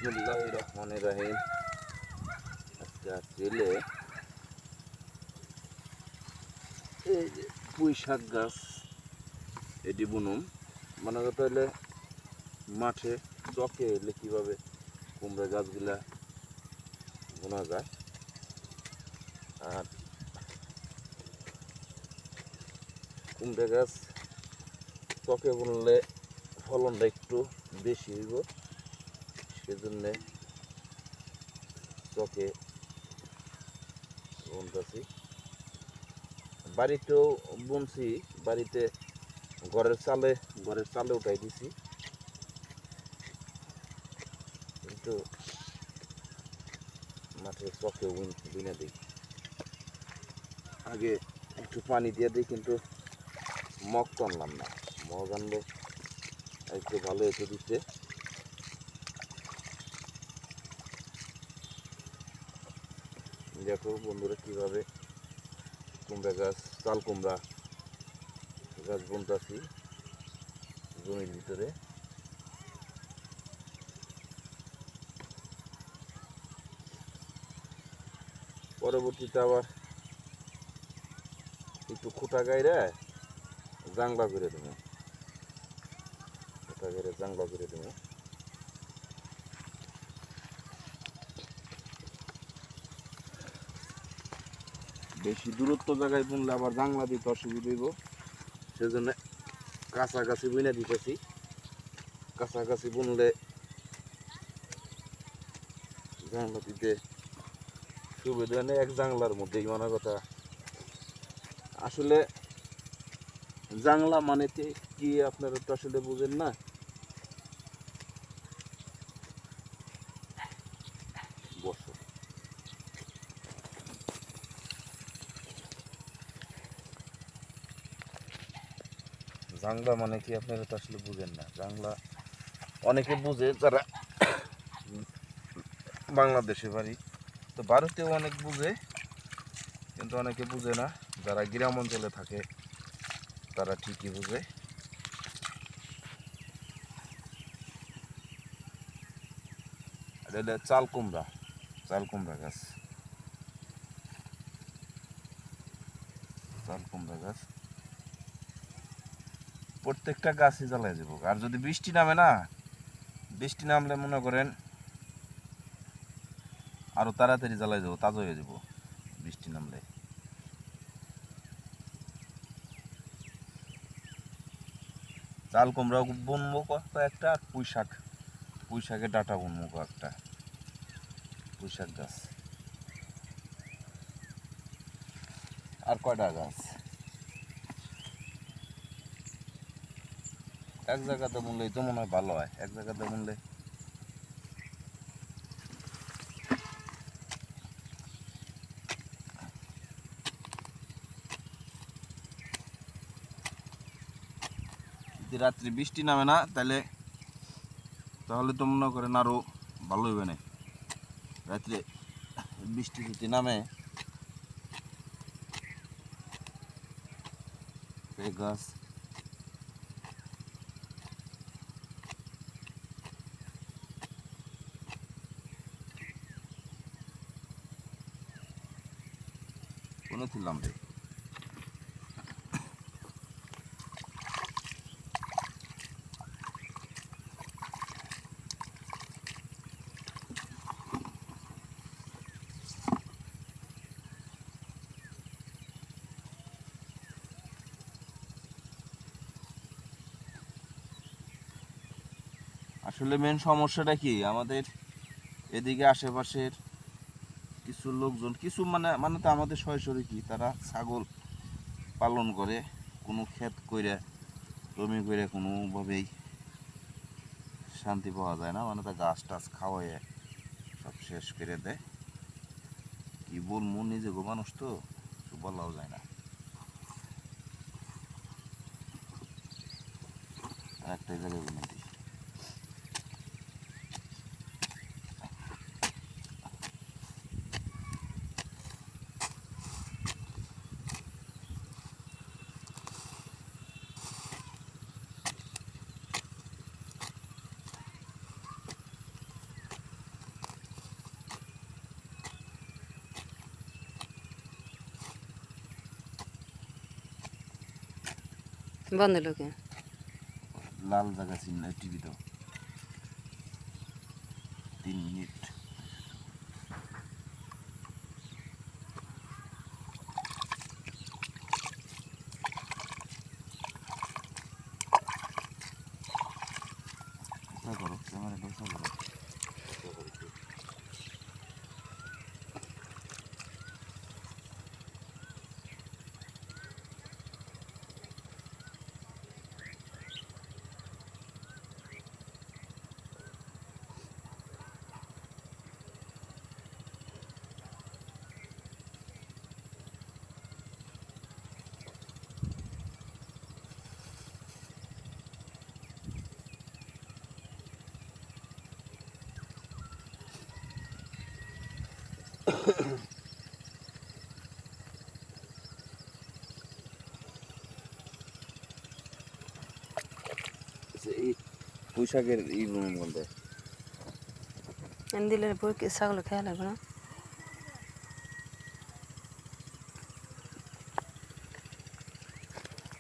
বিসমিল্লাহির রহমানির রহিম। আজকে আসলে এই যে পুঁই শাক গাছ এটি বুনুম। মনে কথা হলে মাঠে চকে এলে কীভাবে কুমড়া গাছগুলা বোনা যায়, আর কুমড়া গাছ চকে বুনলে ফলনটা একটু বেশি হইব, সেজন্যে চকে বুনতেছি। বাড়িতেও বুনছি, বাড়িতে ঘরের চালে উঠাই দিছি, কিন্তু মাঠে চকে বুনে দিই। আগে একটু পানি দিয়ে দিই, কিন্তু মগ তো আনলাম না। মগ আনলে একটু ভালো হতো দিতে। দেখো বন্ধুরা কীভাবে কুমড়া গাছ, চাল কুমড়া গাছ বুনতাছি জমির ভিতরে। পরবর্তীতে আবার একটু খুঁটা গাইরে জাংলা করে দেবো, খুঁটা গাইরে জাংলা করে দেবো। বেশি দূরত্ব জায়গায় বুনলে আবার জাংলা দিতে অসুবিধা হইব, সেজন্য কাছাকাছি বুনে দিতেছি। কাছাকাছি বুনলে জাংলা দিতে সুবিধা নেই, এক জাংলার মধ্যেই। মনে কথা আসলে জাংলা মানে কি আপনারা তো আসলে বুঝেন না। বসো, জাংলা মানে কি আপনারা তো আসলে বুঝেন না। জাংলা অনেকে বুঝে যারা বাংলাদেশে বাড়ি, তো ভারতেও অনেক বুঝে, কিন্তু অনেকে বুঝে না। যারা গ্রাম অঞ্চলে থাকে তারা ঠিকই বুঝে। এটা চাল কুমড়া, চাল কুমড়া গাছ, চাল কুমড়া গাছ প্রত্যেকটা গাছই জ্বালাই যাব। আর যদি বৃষ্টি নামে না, বৃষ্টি নামলে মনে করেন আরো তাড়াতাড়ি জ্বালাই যাবো, তাজা হয়ে যাব বৃষ্টি নামলে। চাল কুমড়া বুনবো কয়েকটা, আর পুঁই শাকের ডাঁটা বুনবো কয়েকটা, পুঁই শাক গাছ। আর কয়টা গাছ এক জায়গাতে বুনলেই তো মনে হয় ভালো হয়। এক জায়গাতে বুনলে যদি রাত্রি বৃষ্টি নামে না, তাহলে তো মনে করেন আরো ভালো হইবে না। রাত্রে বৃষ্টি যদি নামে, এই গাছ কোনো তুললাম রে। আসলে মেন সমস্যাটা কি, আমাদের এদিকে আশেপাশের কিছু লোকজন, কিছু মানে মানে তো আমাদের সরাসরি কি, তারা ছাগল পালন করে, কোনো ক্ষেত করে জমি করে কোনোভাবেই শান্তি পাওয়া যায় না। মানে তা গাছ টাছ খাওয়াইয়ে সব শেষ করে দেয়। কি বলবো, নিজে গো মানুষ তো কিছু বলাও যায় না। একটাই জায়গায় বলে দিই, বন্ধ লোকে লাল জায়গা চিন না টিভি তো 3 মিনিট করো ক্যামেরাটা করো এই পুঁইশাকের এই মধ্যে এনে দিলে ছাগল খেয়া লাগবে না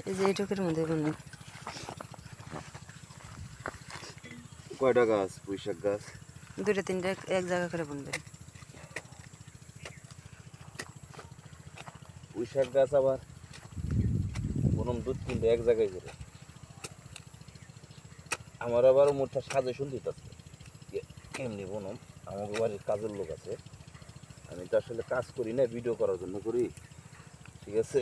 এই যে এইটুকুর মধ্যে বানবে কয়টা গাছ পুঁইশাক গাছ 2-3টা এক জায়গা করে বানবে পুঁইশাক গাছ আবার বরং 2-3টা এক জায়গায় করে আমার আবার মোটটা সাজেশন দিতেছে কেমনি বনম আমার বাড়ির কাজের লোক আছে আমি তো আসলে কাজ করি না ভিডিও করার জন্য করি ঠিক আছে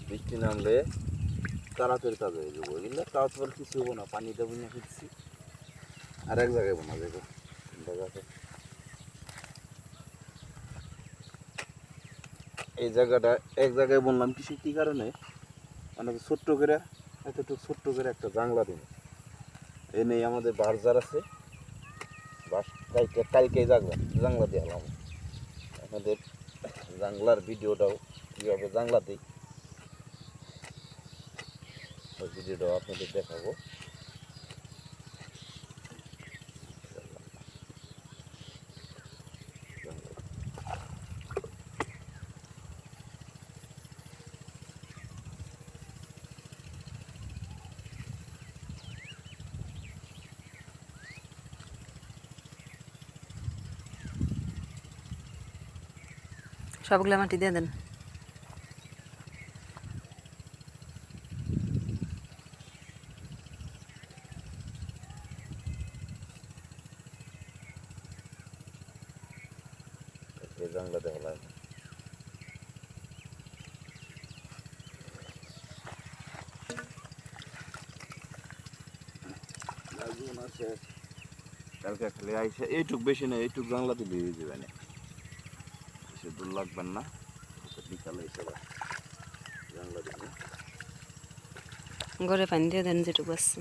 বৃষ্টি নামলে তাড়াতাড়ি কাজ হয়ে যাবো এগুলো তাড়াতাড়ি কিছু হবো না পানি দেবো না ফিরছি আর এক জায়গায় বোনা দেখো জায়গাতে এই জায়গাটা এক জায়গায় বললাম কি কারণে মানে ছোট্ট করে এতটুকু ছোট্ট করে একটা জাংলা দিন এ নেই আমাদের বার্জার আছে বাস কালকে জাংলা দিয়ে হলাম আমাদের জাংলার ভিডিওটাও কীভাবে জাংলা দিই ওই ভিডিওটাও আপনাদের দেখাবো সবগুলা মাটি দিয়ে দেন এই জাংলা দেখা লাগে কালকে খালি আইসা এইটুক বেশি না এইটুক জাংলা দিলে হয়ে যাবে না বেশি দূর লাগবেন না বিকালে এসে জাংলা দিবে ঘরে পানি দিয়ে দেন যেটুকু আসছে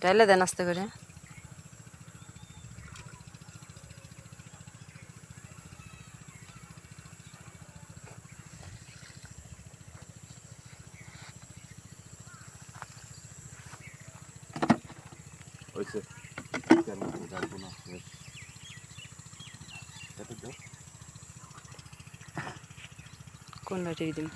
ডাইলে দেন আস্তে করে হয়েছে রাখবো না কোন লাইটে দিন